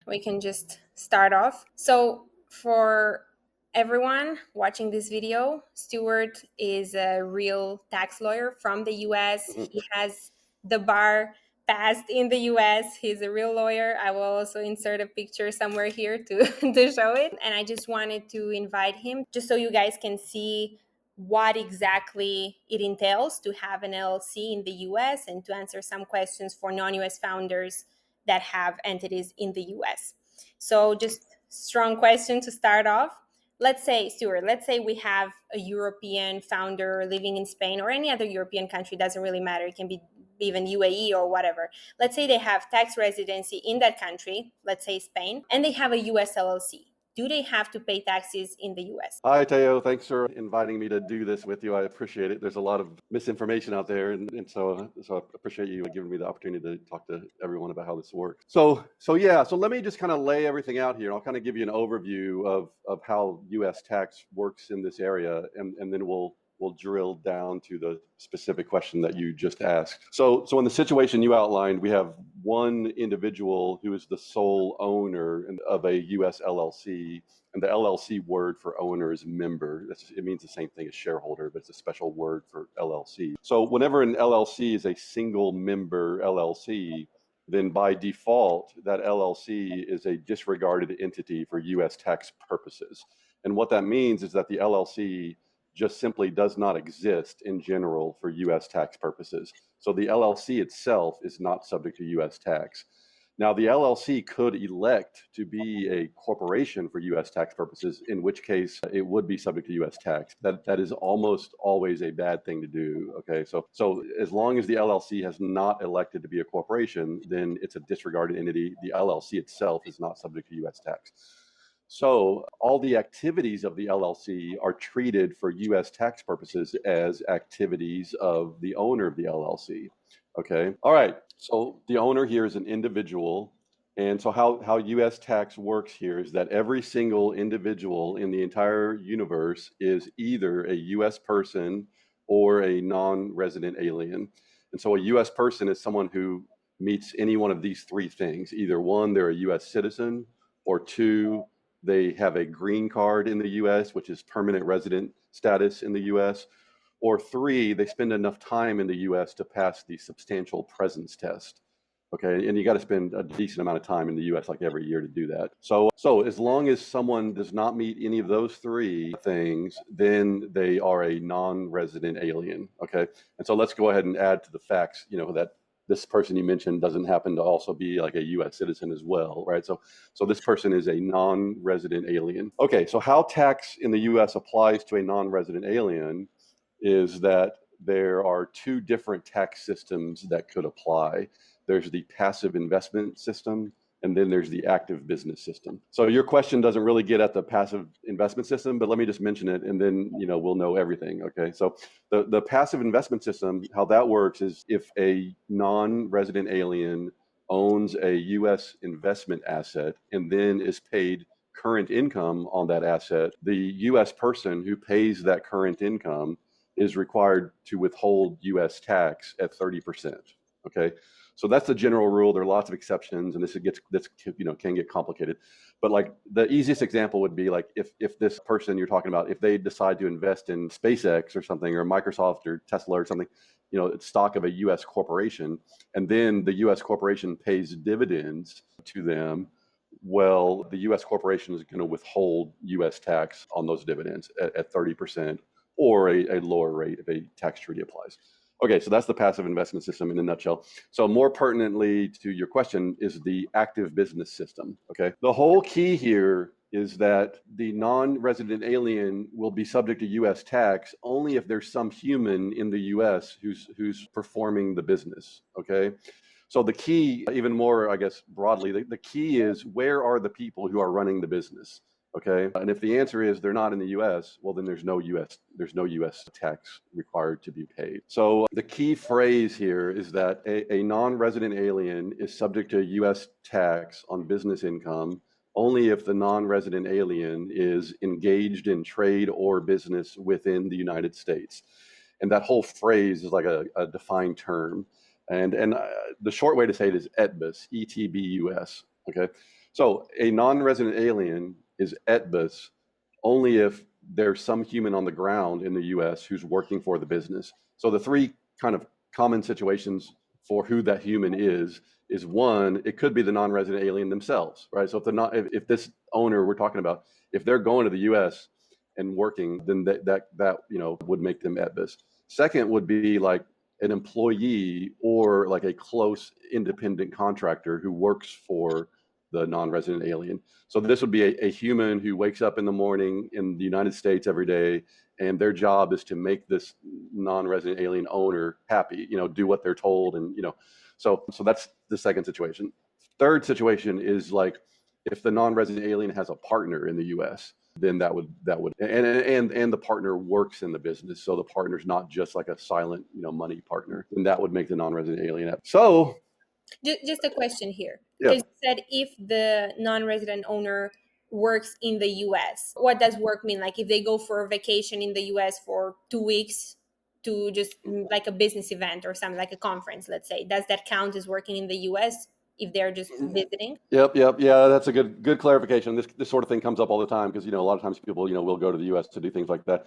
we can just start off. So for everyone watching this video, Stuart is a real tax lawyer from the US. He has the bar passed in the US. He's a real lawyer. I will also insert a picture somewhere here to, to show it. And I just wanted to invite him just so you guys can see what exactly it entails to have an LLC in the US and to answer some questions for non-US founders that have entities in the US. So just strong question to start off. Let's say, Stuart, let's say we have a European founder living in Spain or any other European country, doesn't really matter. It can be even UAE or whatever. Let's say they have tax residency in that country, let's say Spain, and they have a US LLC. Do they have to pay taxes in the US? Hi, Teo. Thanks for inviting me to do this with you. I appreciate it. There's a lot of misinformation out there, and so I appreciate you giving me the opportunity to talk to everyone about how this works. So let me just kind of lay everything out here. I'll kind of give you an overview of how U.S. tax works in this area, and then we'll drill down to the specific question that you just asked. So in the situation you outlined, we have one individual who is the sole owner of a US LLC, and the LLC word for owner is member. It means the same thing as shareholder, but it's a special word for LLC. So whenever an LLC is a single member LLC, then by default, that LLC is a disregarded entity for US tax purposes. And what that means is that the LLC just simply does not exist in general for US tax purposes. So the LLC itself is not subject to US tax. Now, the LLC could elect to be a corporation for US tax purposes, in which case it would be subject to US tax. That is almost always a bad thing to do. Okay, so as long as the LLC has not elected to be a corporation, then it's a disregarded entity. The LLC itself is not subject to US tax. So all the activities of the LLC are treated for US tax purposes as activities of the owner of the LLC. Okay. All right. So the owner here is an individual. And so how US tax works here is that every single individual in the entire universe is either a US person or a non-resident alien. And so a US person is someone who meets any one of these three things. Either one, they're a US citizen, or two, they have a green card in the US, which is permanent resident status in the US, or three, they spend enough time in the US to pass the substantial presence test. Okay, and you got to spend a decent amount of time in the US like every year to do that. So as long as someone does not meet any of those three things, then they are a non-resident alien. Okay, and so let's go ahead and add to the facts, that this person you mentioned doesn't happen to also be like a US citizen as well, right? So this person is a non-resident alien. Okay, so how tax in the US applies to a non-resident alien is that there are two different tax systems that could apply. There's the passive investment system, and then there's the active business system. So your question doesn't really get at the passive investment system, but let me just mention it, and then we'll know everything. Okay, so the passive investment system, how that works is if a non-resident alien owns a U.S. investment asset and then is paid current income on that asset, the U.S. person who pays that current income is required to withhold U.S. tax at 30%. Okay, so that's the general rule. There are lots of exceptions, and this can get complicated. But like the easiest example would be like if this person you're talking about, if they decide to invest in SpaceX or something, or Microsoft or Tesla or something, it's stock of a U.S. corporation, and then the U.S. corporation pays dividends to them. Well, the U.S. corporation is going to withhold U.S. tax on those dividends at 30%, or a lower rate if a tax treaty applies. Okay, so that's the passive investment system in a nutshell. So more pertinently to your question is the active business system. Okay, the whole key here is that the non-resident alien will be subject to U.S. tax only if there's some human in the U.S. who's performing the business. Okay, so the key, even more, I guess, broadly, the key is where are the people who are running the business? Okay, and if the answer is they're not in the U.S., well, then there's no U.S. tax required to be paid. So the key phrase here is that a non-resident alien is subject to U.S. tax on business income only if the non-resident alien is engaged in trade or business within the United States. And that whole phrase is like a defined term. And the short way to say it is ETBUS, ETBUS. Okay. So a non-resident alien is ETBUS only if there's some human on the ground in the US who's working for the business. So the three kind of common situations for who that human is one, it could be the non-resident alien themselves, right? So if this owner we're talking about, if they're going to the US and working, then that would make them ETBUS. Second would be like an employee or like a close independent contractor who works for the non-resident alien. So this would be a human who wakes up in the morning in the United States every day, and their job is to make this non-resident alien owner happy, do what they're told. And, so that's the second situation. Third situation is like if the non-resident alien has a partner in the US, then that would and the partner works in the business. So the partner's not just like a silent, money partner, and that would make the non-resident alien. So Just a question here, yeah. because you said if the non-resident owner works in the US, what does work mean? Like if they go for a vacation in the US for 2 weeks to just like a business event or something, like a conference, let's say, does that count as working in the US if they're just visiting? Yep. Yeah, that's a good clarification. This sort of thing comes up all the time because a lot of times people will go to the U.S. to do things like that.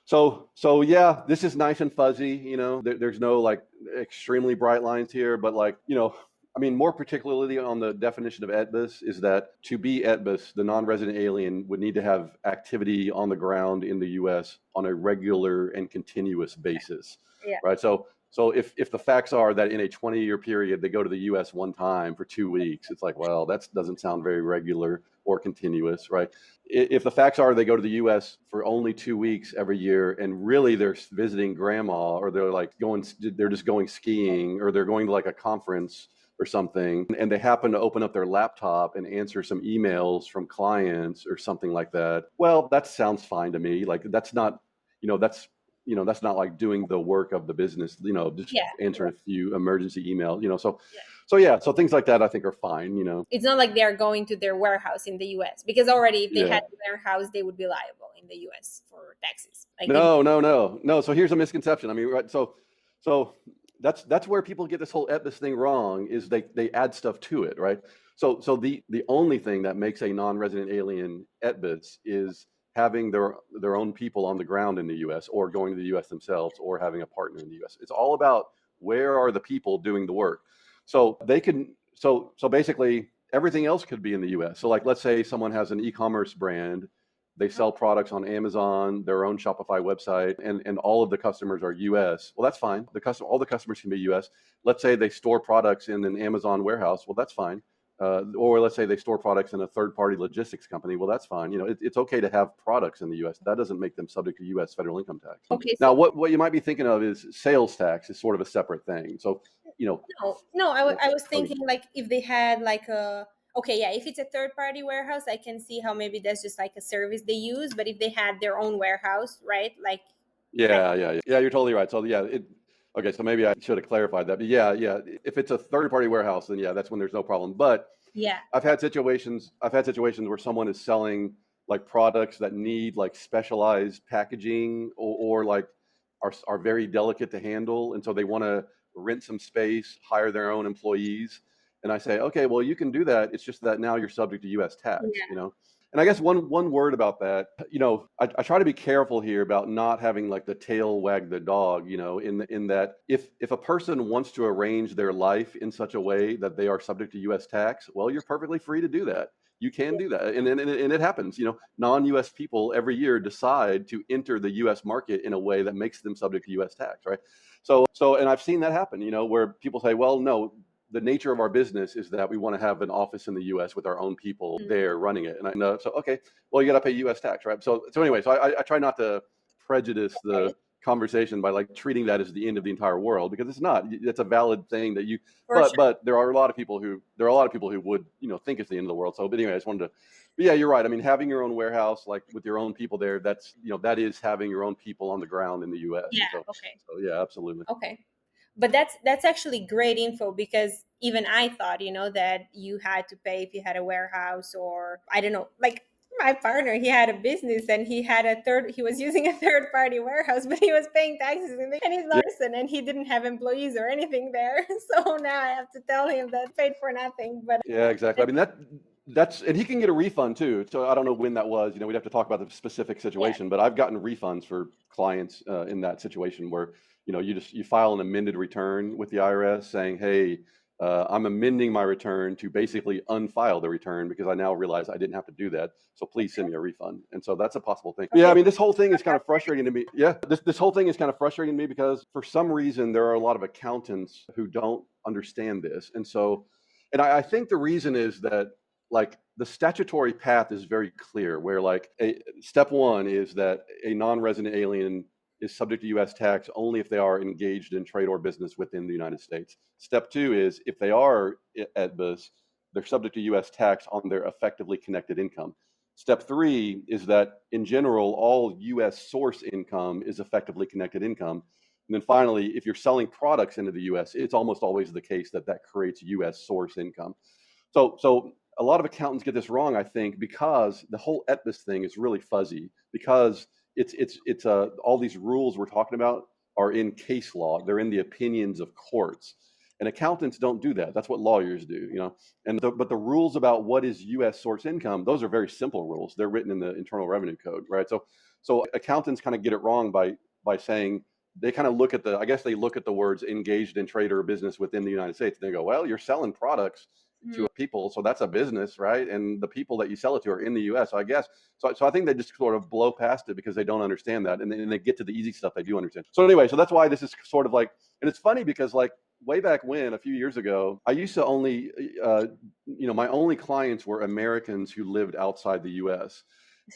So yeah, this is nice and fuzzy. There's no like extremely bright lines here, but like I mean, more particularly on the definition of ETBUS is that to be ETBUS, the non-resident alien would need to have activity on the ground in the U.S. on a regular and continuous basis, Yeah. right? So if the facts are that in a 20-year period they go to the U.S. one time for 2 weeks, it's like, well, that doesn't sound very regular or continuous, right? If the facts are they go to the U.S. for only 2 weeks every year, and really they're visiting grandma, or they're just going skiing, or they're going to like a conference or something, and they happen to open up their laptop and answer some emails from clients or something like that, well, that sounds fine to me. Like that's not, that's not like doing the work of the business, just Yeah. answering a few emergency emails, so Yeah. so things like that I think are fine. It's not like they're going to their warehouse in the US, because already if they Yeah. had a warehouse, they would be liable in the US for taxes. Like No. So here's a misconception. I mean, right. So that's where people get this whole ETBUS thing wrong, is they add stuff to it, right? So the only thing that makes a non-resident alien ETBUS is having their own people on the ground in the U.S. or going to the U.S. themselves or having a partner in the U.S. It's all about where are the people doing the work. So they can so basically everything else could be in the U.S. So like let's say someone has an e-commerce brand, they sell products on Amazon, their own Shopify website, and all of the customers are US. Well, that's fine. All the customers can be US. Let's say they store products in an Amazon warehouse. Well, that's fine. Or let's say they store products in a third-party logistics company. Well, that's fine. It's okay to have products in the U.S. That doesn't make them subject to U.S. federal income tax. okay, Now, so what you might be thinking of is sales tax is sort of a separate thing. So, no, I was oh, thinking like if they had like a, okay, yeah, if it's a third party warehouse, I can see how maybe that's just like a service they use. But if they had their own warehouse, right? Like, yeah, you're totally right. So yeah, okay, so maybe I should have clarified that. But yeah, if it's a third-party warehouse, then yeah, that's when there's no problem. But yeah, I've had situations where someone is selling like products that need like specialized packaging, or like are very delicate to handle, and so they want to rent some space, hire their own employees. And I say, okay, well, you can do that. It's just that now you're subject to U.S. tax. yeah, And I guess one word about that, I try to be careful here about not having like the tail wag the dog, in that if a person wants to arrange their life in such a way that they are subject to U.S. tax, well, you're perfectly free to do that. You can do that, and it happens. Non-U.S. people every year decide to enter the U.S. market in a way that makes them subject to U.S. tax, right? And I've seen that happen. Where people say, well, no, the nature of our business is that we want to have an office in the U.S. with our own people there running it. And I know, so okay, well, you got to pay U.S. tax, right? So anyway, so I try not to prejudice okay, the conversation by like treating that as the end of the entire world, because it's not. It's a valid thing that you. for sure. But there are a lot of people who would think it's the end of the world. So, but anyway, I just wanted to. But yeah, you're right. I mean, having your own warehouse, like with your own people there, that is having your own people on the ground in the U.S. Yeah, okay, So yeah, absolutely. okay. But that's actually great info, because even I thought, that you had to pay if you had a warehouse, or I don't know, like my partner, he had a business and he was using a third party warehouse, but he was paying taxes and he's not a person and he didn't have employees or anything there. So now I have to tell him that paid for nothing. But Yeah, exactly. I mean And he can get a refund too. So I don't know when that was. We'd have to talk about the specific Yeah. situation. But I've gotten refunds for clients in that situation where you file an amended return with the IRS saying, hey, I'm amending my return to basically unfile the return because I now realize I didn't have to do that. So please send me a refund. And so that's a possible thing. Yeah, I Okay. mean, this whole thing is kind of frustrating to me. Yeah, this whole thing is kind of frustrating to me because for some reason there are a lot of accountants who don't understand this, and I think the reason is that like the statutory path is very clear where like step one is that a non-resident alien is subject to US tax only if they are engaged in trade or business within the United States. Step two is if they are ETBUS, they're subject to US tax on their effectively connected income. Step three is that in general, all US source income is effectively connected income. And then finally, if you're selling products into the US, it's almost always the case that creates US source income. So a lot of accountants get this wrong, I think, because the whole ETBUS thing is really fuzzy because it's all these rules we're talking about are in case law. They're in the opinions of courts. And accountants don't do that. That's what lawyers do. But the rules about what is U.S. source income, those are very simple rules. They're written in the Internal Revenue Code, right? So accountants kind of get it wrong by saying they kind of look at I guess they look at the words engaged in trade or business within the United States. And they go, well, you're selling products to people, so that's a business, right? And the people that you sell it to are in the U.S. So I guess so I think they just sort of blow past it because they don't understand that, and then they get to the easy stuff they do understand. So anyway, so that's why this is sort of like, and it's funny because like way back when, a few years ago, I used to only, my only clients were Americans who lived outside the U.S.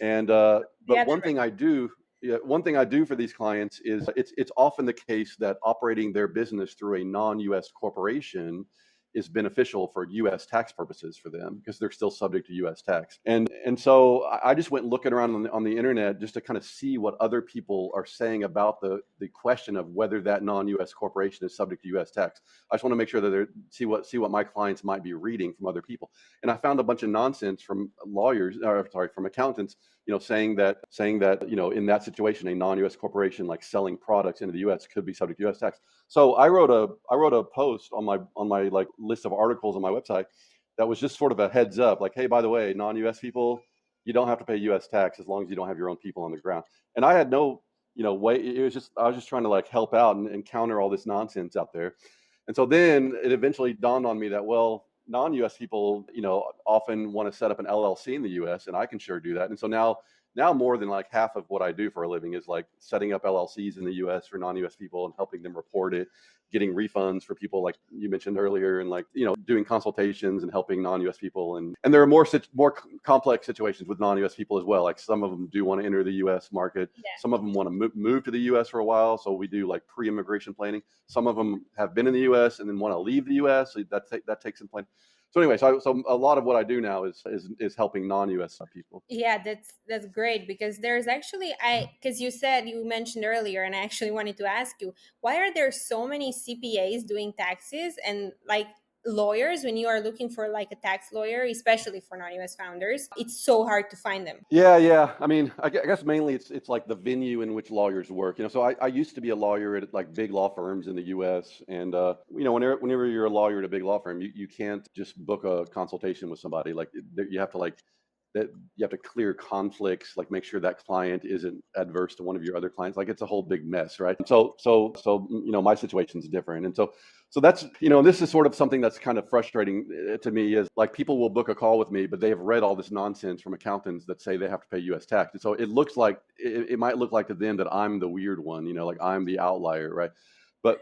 And Yeah. but one thing I do. Yeah, one thing I do for these clients is it's often the case that operating their business through a non-U.S. corporation is beneficial for U.S. tax purposes for them because they're still subject to U.S. tax. And so I just went looking around on the internet just to kind of see what other people are saying about the question of whether that non-U.S. corporation is subject to U.S. tax. I just want to make sure that see what my clients might be reading from other people. And I found a bunch of nonsense from from accountants, saying that in that situation, a non-U.S. corporation like selling products into the U.S. could be subject to U.S. tax. So I wrote a post on my like list of articles on my website that was just sort of a heads up, like, hey, by the way, non-U.S. people, you don't have to pay U.S. tax as long as you don't have your own people on the ground. And I had no, way. I was just trying to like help out and counter all this nonsense out there. And so then it eventually dawned on me that, well, non-U.S. people, often want to set up an LLC in the U.S. and I can sure do that. And so now more than like half of what I do for a living is like setting up LLCs in the U.S. for non-U.S. people and helping them report it, getting refunds for people like you mentioned earlier, and like doing consultations and helping non-U.S. people. And there are more complex situations with non-U.S. people as well. Like some of them do want to enter the U.S. market. Yeah. Some of them want to move to the U.S. for a while, so we do like pre-immigration planning. Some of them have been in the U.S. and then want to leave the U.S. So that takes some planning. So anyway, so a lot of what I do now is helping non-U.S. people. Yeah, that's great because there's actually because you mentioned earlier, and I actually wanted to ask you, why are there so many CPAs doing taxes and like lawyers when you are looking for like a tax lawyer, especially for non-US founders, it's so hard to find them. Yeah. I mean, I guess mainly it's like the venue in which lawyers work. So I used to be a lawyer at like big law firms in the U.S. And whenever you're a lawyer at a big law firm, you can't just book a consultation with somebody. Like you have to that you have to clear conflicts, like make sure that client isn't adverse to one of your other clients. Like it's a whole big mess, right? So my situation's different, and so that's this is sort of something that's kind of frustrating to me is like people will book a call with me, but they have read all this nonsense from accountants that say they have to pay U.S. tax, and so it looks like it might look like to them that I'm the weird one, like I'm the outlier, right? But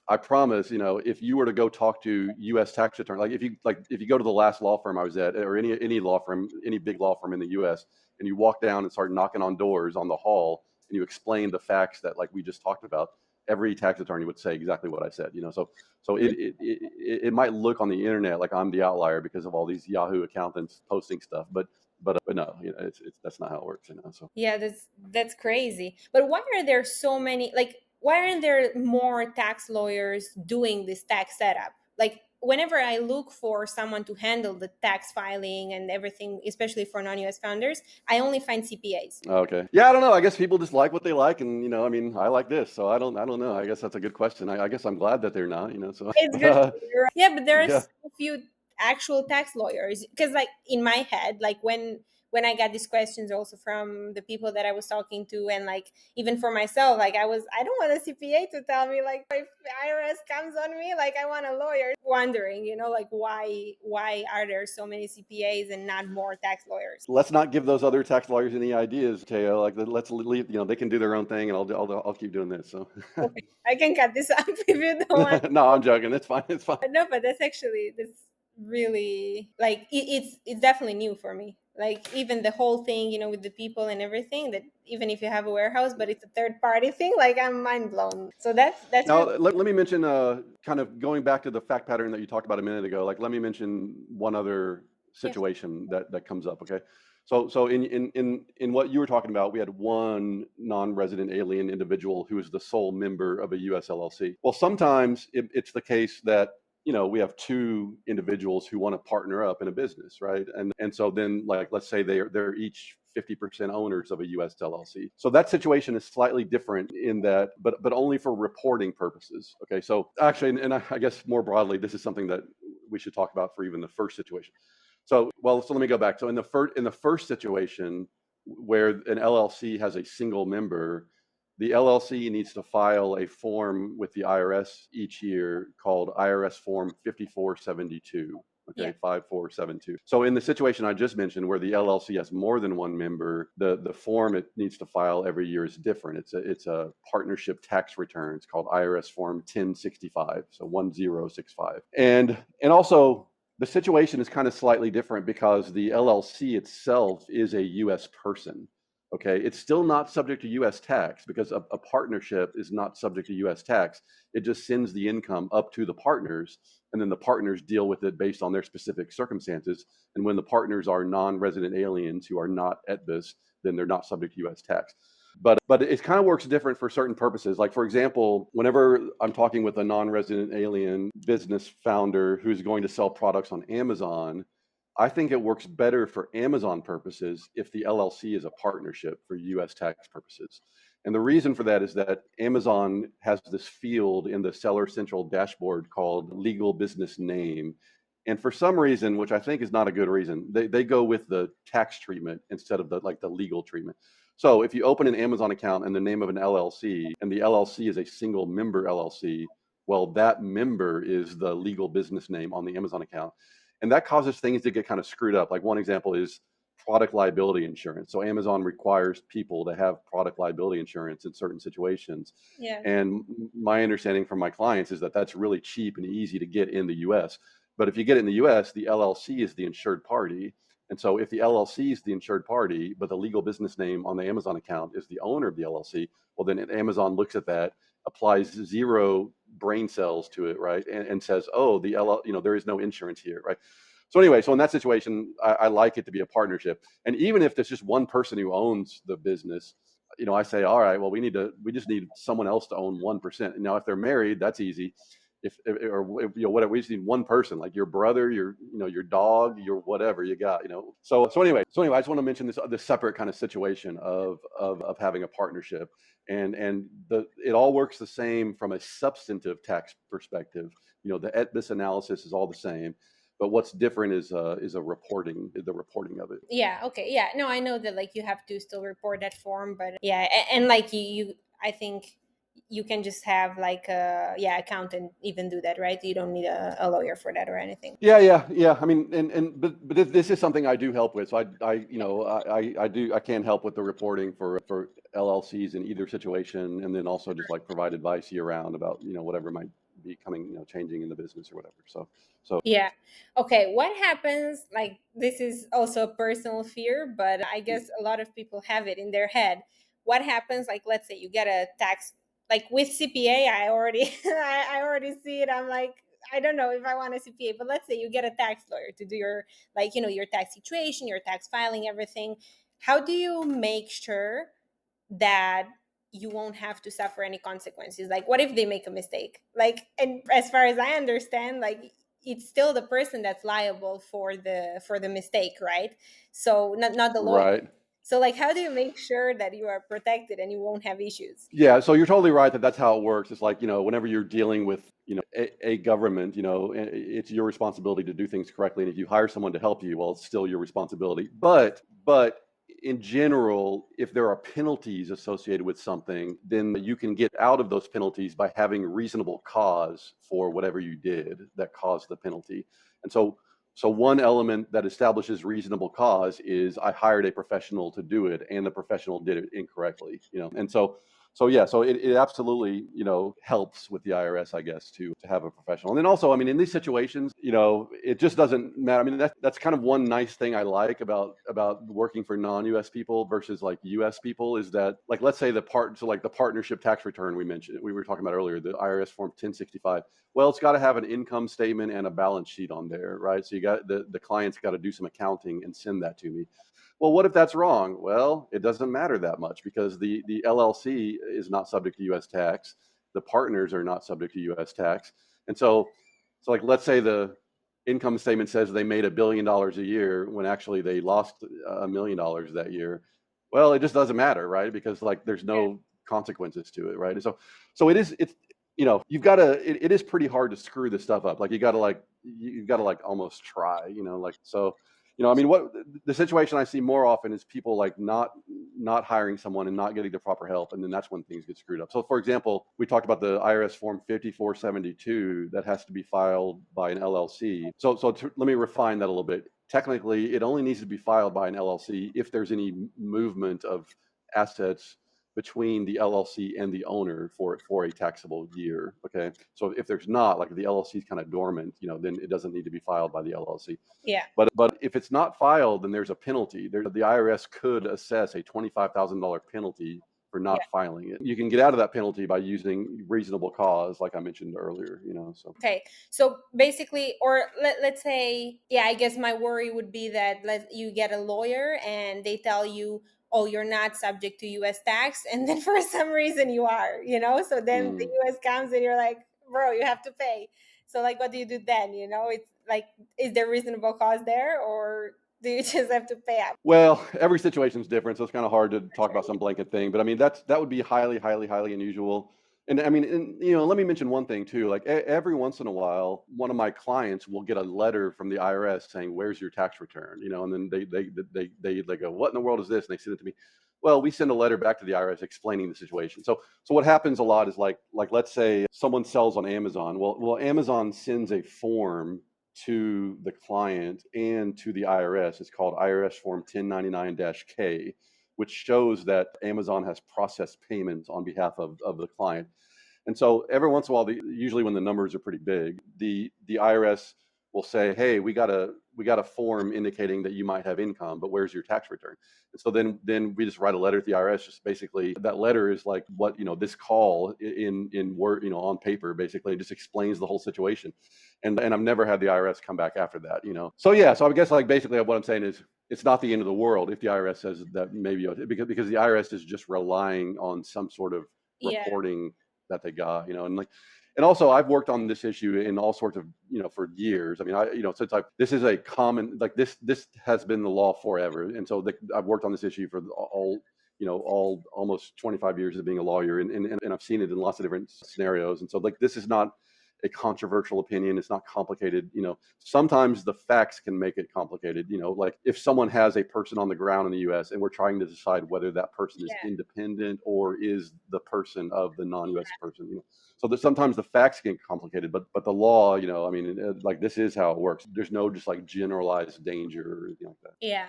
I promise, if you were to go talk to U.S. tax attorney, if you go to the last law firm I was at, or any law firm, any big law firm in the U.S., and you walk down and start knocking on doors on the hall, and you explain the facts that like we just talked about, every tax attorney would say exactly what I said. So it might look on the internet like I'm the outlier because of all these Yahoo accountants posting stuff, but no, it's that's not how it works. So Yeah, that's crazy. But why are there so many like why aren't there more tax lawyers doing this tax setup? Like whenever I look for someone to handle the tax filing and everything, especially for non-US founders, I only find CPAs. okay, yeah, I don't know. I guess people just like what they like, and I mean, I like this, so I don't know. I guess that's a good question. I guess I'm glad that they're not. So It's good. Yeah, but there are yeah. so few. actual tax lawyers, because like in my head, like when I got these questions also from the people that I was talking to, and like even for myself, like I don't want a CPA to tell me like if IRS comes on me, like I want a lawyer. Wondering, like why are there so many CPAs and not more tax lawyers? Let's not give those other tax lawyers any ideas, Teo. Like, let's leave. They can do their own thing, and I'll keep doing this. So, Okay, I can cut this up if you don't want. no, I'm joking. It's fine. It's fine. No, but that's really like it's definitely new for me. Like even the whole thing, with the people and everything. That even if you have a warehouse, but it's a third party thing, like I'm mind blown. So that's Now, really let me mention, kind of going back to the fact pattern that you talked about a minute ago. Like, let me mention one other yeah. situation that comes up. Okay, so in what you were talking about, we had one non-resident alien individual who is the sole member of a US LLC. Well, sometimes it's the case that we have two individuals who want to partner up in a business, right? And so then, like, let's say they're each 50% owners of a US LLC. So that situation is slightly different in that, but only for reporting purposes. Okay, so actually, and I guess more broadly, this is something that we should talk about for even the first situation. So let me go back. So in the first situation where an LLC has a single member, the LLC needs to file a form with the IRS each year called IRS Form 5472. Yeah. Okay, 5472. So in the situation I just mentioned, where the LLC has more than one member, the form it needs to file every year is different. It's a partnership tax return. It's called IRS Form 1065, so 1065. And also, the situation is kind of slightly different because the LLC itself is a U.S. person. Okay, it's still not subject to U.S. tax because a partnership is not subject to U.S. tax. It just sends the income up to the partners, and then the partners deal with it based on their specific circumstances. And when the partners are non-resident aliens who are not ETBUS, then they're not subject to U.S. tax. But it kind of works different for certain purposes. Like, for example, whenever I'm talking with a non-resident alien business founder who's going to sell products on Amazon, I think it works better for Amazon purposes if the LLC is a partnership for US tax purposes. And the reason for that is that Amazon has this field in the Seller Central dashboard called legal business name. And for some reason, which I think is not a good reason, they go with the tax treatment instead of the legal treatment. So if you open an Amazon account in the name of an LLC, and the LLC is a single member LLC, well, that member is the legal business name on the Amazon account. And that causes things to get kind of screwed up. Like, one example is product liability insurance. So Amazon requires people to have product liability insurance in certain situations. Yeah. And my understanding from my clients is that that's really cheap and easy to get in the US. But if you get it in the US, the LLC is the insured party. And so if the LLC is the insured party, but the legal business name on the Amazon account is the owner of the LLC, well, then Amazon looks at that, applies zero brain cells to it, right? And says, oh, there is no insurance here, right? So anyway, so in that situation, I like it to be a partnership. And even if there's just one person who owns the business, I say, all right, well, we just need someone else to own 1%. Now, if they're married, that's easy. Or whatever, we just need one person, like your brother, your dog, your whatever you got. So anyway, I just want to mention this separate kind of situation of having a partnership, and it all works the same from a substantive tax perspective. The ETBUS analysis is all the same, but what's different is the reporting of it. Yeah. Okay. Yeah. No, I know that like you have to still report that form, but yeah, and like I think you can just have like a accountant even do that, right? You don't need a lawyer for that or anything. Yeah. I mean, but this is something I do help with. So I can help with the reporting for LLCs in either situation, and then also just like provide advice year round about whatever might be coming, changing in the business or whatever. So Yeah. Okay. What happens? Like, this is also a personal fear, but I guess a lot of people have it in their head. What happens? Like, let's say you get a tax, like with CPA, I already, I already see it. I'm like, I don't know if I want a CPA, but let's say you get a tax lawyer to do your, like, your tax situation, your tax filing, everything. How do you make sure that you won't have to suffer any consequences? Like, what if they make a mistake? Like, and as far as I understand, like it's still the person that's liable for the mistake, right? So not the lawyer. right. So like, how do you make sure that you are protected and you won't have issues? Yeah, so you're totally right that that's how it works. It's like, whenever you're dealing with, a government, it's your responsibility to do things correctly. And if you hire someone to help you, well, it's still your responsibility. But in general, if there are penalties associated with something, then you can get out of those penalties by having reasonable cause for whatever you did that caused the penalty. And so one element that establishes reasonable cause is I hired a professional to do it, and the professional did it incorrectly. And so yeah, so it absolutely, helps with the IRS, I guess, to have a professional. And then also, I mean, in these situations, it just doesn't matter. I mean, that's kind of one nice thing I like about working for non-US people versus like US people is that, like, let's say like the partnership tax return we were talking about earlier, the IRS form 1065. Well, it's got to have an income statement and a balance sheet on there, right? So you got the client's got to do some accounting and send that to me. Well, what if that's wrong? Well, it doesn't matter that much because the LLC is not subject to U.S. tax. The partners are not subject to U.S. tax. And so like, let's say the income statement says they made $1 billion a year when actually they lost $1 million that year. Well, it just doesn't matter, right? Because like there's Yeah. no consequences to it, right? And so it's you've got to it is pretty hard to screw this stuff up. Like you've got to like almost try, like so. I mean, what the situation I see more often is people like not hiring someone and not getting the proper help, and then that's when things get screwed up. So, for example, we talked about the IRS form 5472 that has to be filed by an LLC. Let me refine that a little bit. Technically, it only needs to be filed by an LLC if there's any movement of assets between the LLC and the owner for a taxable year. Okay, so if there's not, like if the LLC is kind of dormant, then it doesn't need to be filed by the LLC. Yeah. But if it's not filed, then there's a penalty. The IRS could assess a $25,000 penalty for Yeah. not filing it. You can get out of that penalty by using reasonable cause, like I mentioned earlier. So Okay. So basically, or let's say, yeah, I guess my worry would be that you get a lawyer and they tell you, oh, you're not subject to US tax. And then for some reason you are, So then the mm. US comes and you're like, bro, you have to pay. So, like, what do you do then? It's like, is there reasonable cause there, or do you just have to pay up? Well, every situation is different, so it's kind of hard to talk Sure. about some blanket thing. But I mean, that would be highly, highly, highly unusual. And I mean, let me mention one thing too. Like every once in a while, one of my clients will get a letter from the IRS saying, "Where's your tax return?" And then they go, "What in the world is this?" And they send it to me. Well, we send a letter back to the IRS explaining the situation. So what happens a lot is like let's say someone sells on Amazon. Well, Amazon sends a form to the client and to the IRS. It's called IRS Form 1099-K, which shows that Amazon has processed payments on behalf of the client. And so every once in a while, usually when the numbers are pretty big, the IRS will say, "Hey, we got a form indicating that you might have income, but where's your tax return?" And so then we just write a letter to the IRS. Just basically, that letter is like what this call in word, on paper. Basically, it just explains the whole situation. And I've never had the IRS come back after that. So yeah, so I guess like basically what I'm saying is it's not the end of the world if the IRS says that maybe because the IRS is just relying on some sort of Yeah. reporting that they got, and like, and also I've worked on this issue in all sorts of, for years. I mean, since this is a common, like this has been the law forever. And so I've worked on this issue for all almost 25 years of being a lawyer. And I've seen it in lots of different scenarios. And so like, this is not a controversial opinion. It's not complicated. Sometimes the facts can make it complicated. Like if someone has a person on the ground in the U.S. and we're trying to decide whether that person is Yeah. independent or is the person of the non-U.S. person. So that sometimes the facts get complicated, but the law, I mean, like this is how it works. There's no just like generalized danger or anything like that. Yeah.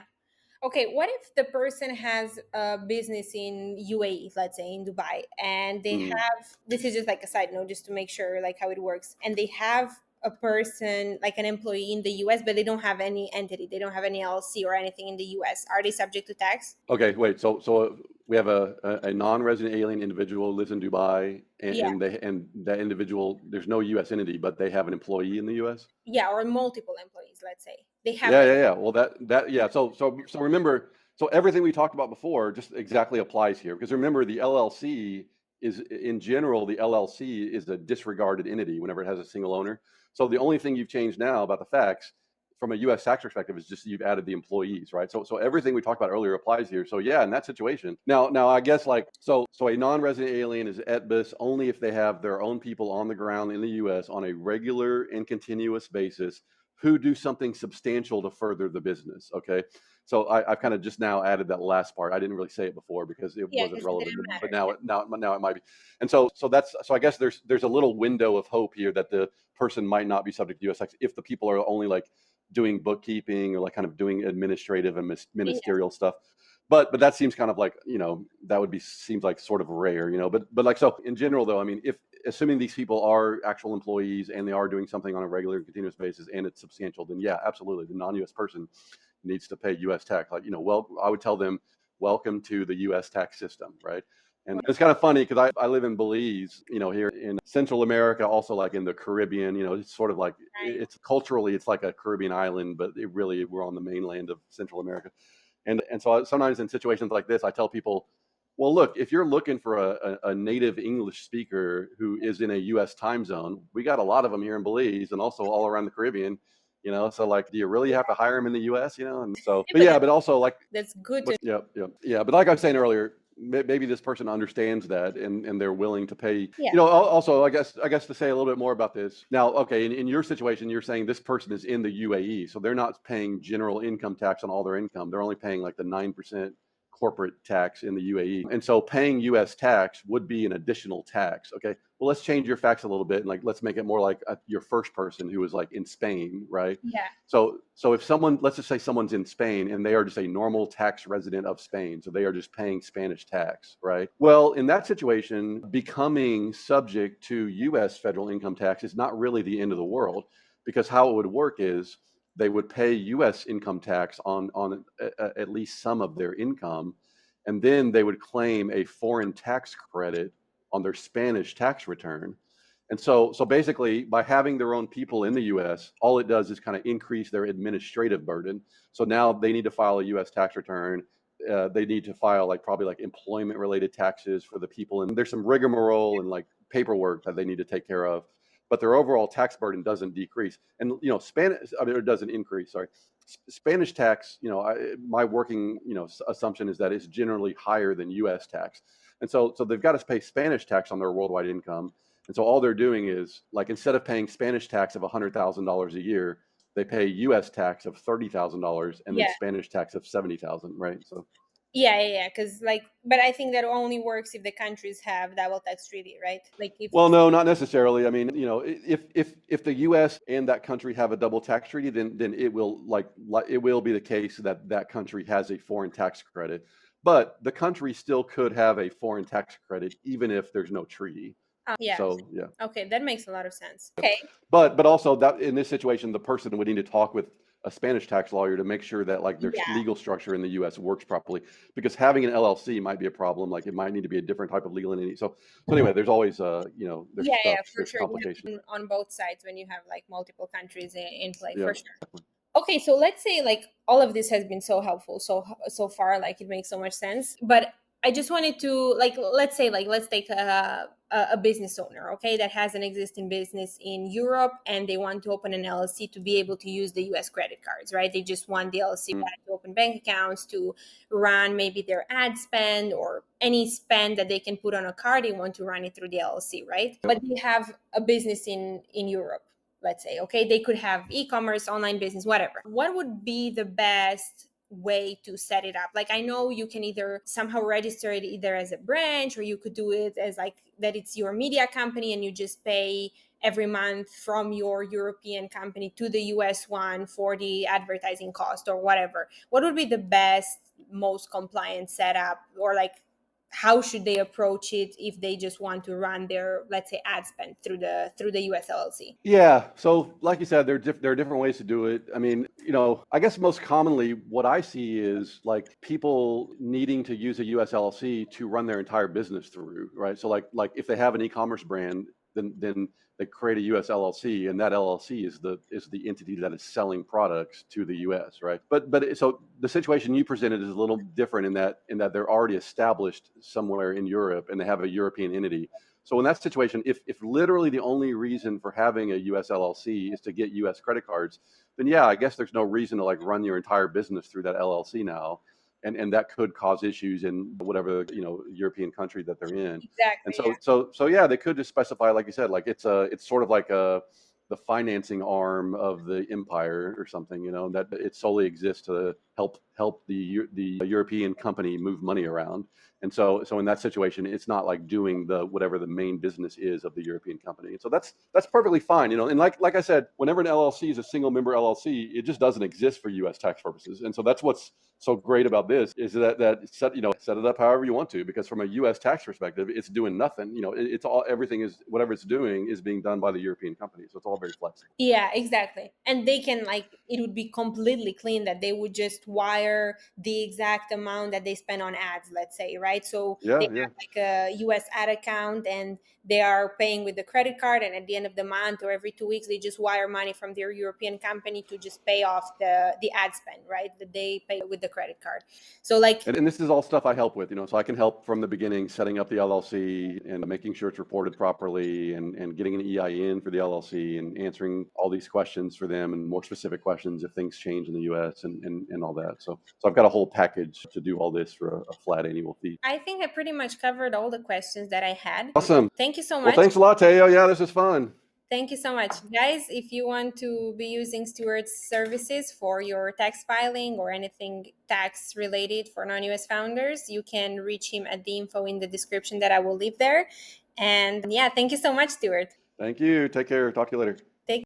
Okay, what if the person has a business in UAE, let's say in Dubai, and they Mm. have, this is just like a side note, just to make sure like how it works, and they have a person like an employee in the US, but they don't have any entity, they don't have any LLC or anything in the US. Are they subject to tax? Okay, wait. So we have a non-resident alien individual lives in Dubai, Yeah, and that individual, there's no U.S. entity, but they have an employee in the U.S. yeah, or multiple employees, let's say. They have Yeah, like, yeah, yeah. Well, yeah. So remember, so everything we talked about before just exactly applies here because remember the LLC is in general the LLC is a disregarded entity whenever it has a single owner. So the only thing you've changed now about the facts from a U.S. tax perspective is just you've added the employees, right? So everything we talked about earlier applies here. So yeah, in that situation, now I guess like so a non-resident alien is ETBUS only if they have their own people on the ground in the U.S. on a regular and continuous basis who do something substantial to further the business. Okay. So I've kind of just now added that last part. I didn't really say it before because it Yeah, wasn't because it relevant, didn't but matter. now it might be. And so I guess there's a little window of hope here that the person might not be subject to U.S. tax if the people are only like doing bookkeeping or like kind of doing administrative and Yeah, ministerial stuff. But that seems kind of like, that would be seems like sort of rare, but like so in general though, I mean, if assuming these people are actual employees and they are doing something on a regular and continuous basis and it's substantial, then yeah, absolutely, the non-U.S. person needs to pay U.S. tax. Like, well, I would tell them, welcome to the U.S. tax system, right? And it's kind of funny because I live in Belize, here in Central America, also like in the Caribbean. It's sort of like right. it's culturally it's like a Caribbean island, but we're on the mainland of Central America. And so sometimes in situations like this, I tell people, well, look, if you're looking for a native English speaker who is in a U.S. time zone, we got a lot of them here in Belize and also all around the Caribbean. So like, do you really have to hire them in the U.S.? And so, Yeah, but yeah, but also like, that's good to. but yeah. But like I was saying earlier, maybe this person understands that and they're willing to pay. Yeah, Also, I guess to say a little bit more about this. Now, okay, in your situation, you're saying this person is in the UAE, so they're not paying general income tax on all their income. They're only paying like the 9% corporate tax in the UAE. And so paying US tax would be an additional tax. Okay. Well, let's change your facts a little bit and like let's make it more like your first person who was like in Spain, right? yeah, So if someone, let's just say someone's in Spain and they are just a normal tax resident of Spain, so they are just paying Spanish tax, right? Well, in that situation, becoming subject to US federal income tax is not really the end of the world because how it would work is they would pay US income tax on at least some of their income, and then they would claim a foreign tax credit on their Spanish tax return. And so basically, by having their own people in the U.S., all it does is kind of increase their administrative burden. So now they need to file a U.S. tax return. They need to file probably employment-related taxes for the people, and there's some rigmarole and like paperwork that they need to take care of. But their overall tax burden doesn't decrease, and Spanish, I mean, it doesn't increase. Sorry, Spanish tax. My working assumption is that it's generally higher than U.S. tax, and so they've got to pay Spanish tax on their worldwide income. And so all they're doing is like instead of paying Spanish tax of $100,000 a year, they pay U.S. tax of $30,000 and then yeah, Spanish tax of 70,000, right? So yeah. Because but I think that only works if the countries have double tax treaty, right? Like if. well, no, not necessarily. I mean, if the U.S. and that country have a double tax treaty, then it will it will be the case that that country has a foreign tax credit, but the country still could have a foreign tax credit even if there's no treaty. Yeah. So yeah. Okay, that makes a lot of sense. Okay. But also that in this situation, the person would need to talk with a Spanish tax lawyer to make sure that their Yeah. legal structure in the U.S. works properly. Because having an LLC might be a problem. Like it might need to be a different type of legal entity. So anyway, there's always Yeah, for there's sure. You complications. have on both sides when you have multiple countries in play, Yeah. for sure. Okay, so let's say all of this has been so helpful so far, it makes so much sense. But I just wanted to let's say let's take a business owner, okay, that has an existing business in Europe and they want to open an LLC to be able to use the US credit cards, right? They just want the LLC Mm. to open bank accounts, to run maybe their ad spend or any spend that they can put on a card. They want to run it through the LLC, right? But they have a business in Europe, let's say, okay, they could have e-commerce, online business, whatever. What would be the best way to set it up? I know you can either somehow register it either as a branch, or you could do it as that it's your media company and you just pay every month from your European company to the US one for the advertising cost or whatever. What would be the best, most compliant setup, or how should they approach it if they just want to run their, let's say, ad spend through the US LLC? Yeah. So, like you said, there are different ways to do it. I mean, I guess most commonly what I see is people needing to use a US LLC to run their entire business through, right? So, if they have an e-commerce brand, then they create a US LLC, and that LLC is the entity that is selling products to the US, right? So the situation you presented is a little different in that they're already established somewhere in Europe and they have a European entity. So in that situation, if literally the only reason for having a US LLC is to get US credit cards, then yeah, I guess there's no reason to like run your entire business through that LLC now. And that could cause issues in whatever, European country that they're in. And Exactly. so yeah, they could just specify, like you said, like it's sort of like the financing arm of the empire or something, that it solely exists to help the European company move money around. And so in that situation, it's not like doing the whatever the main business is of the European company. And so that's perfectly fine, And like I said, whenever an LLC is a single member LLC, it just doesn't exist for U.S. tax purposes. And so that's what's so great about this is that set it up however you want to, because from a U.S. tax perspective, it's doing nothing. It's all everything is whatever it's doing is being done by the European company. So it's all very flexible. Yeah, exactly. And they can, like, it would be completely clean that they would just wire the exact amount that they spend on ads, let's say, right? So they Yeah, yeah. have like a US ad account and they are paying with the credit card, and at the end of the month or every 2 weeks they just wire money from their European company to just pay off the ad spend, right? That they pay with the credit card. So like, And this is all stuff I help with, so I can help from the beginning, setting up the LLC and making sure it's reported properly and getting an EIN for the LLC and answering all these questions for them and more specific questions if things change in the US and all that. So I've got a whole package to do all this for a flat annual fee. I think I pretty much covered all the questions that I had. Awesome. Thank you so Well, much. thanks a lot, Teo. Yeah, this is fun. Thank you so much. Guys, if you want to be using Stewart's services for your tax filing or anything tax related for non US founders, you can reach him at the info in the description that I will leave there. And yeah, thank you so much, Stewart. Thank you. Take care. Talk to you later.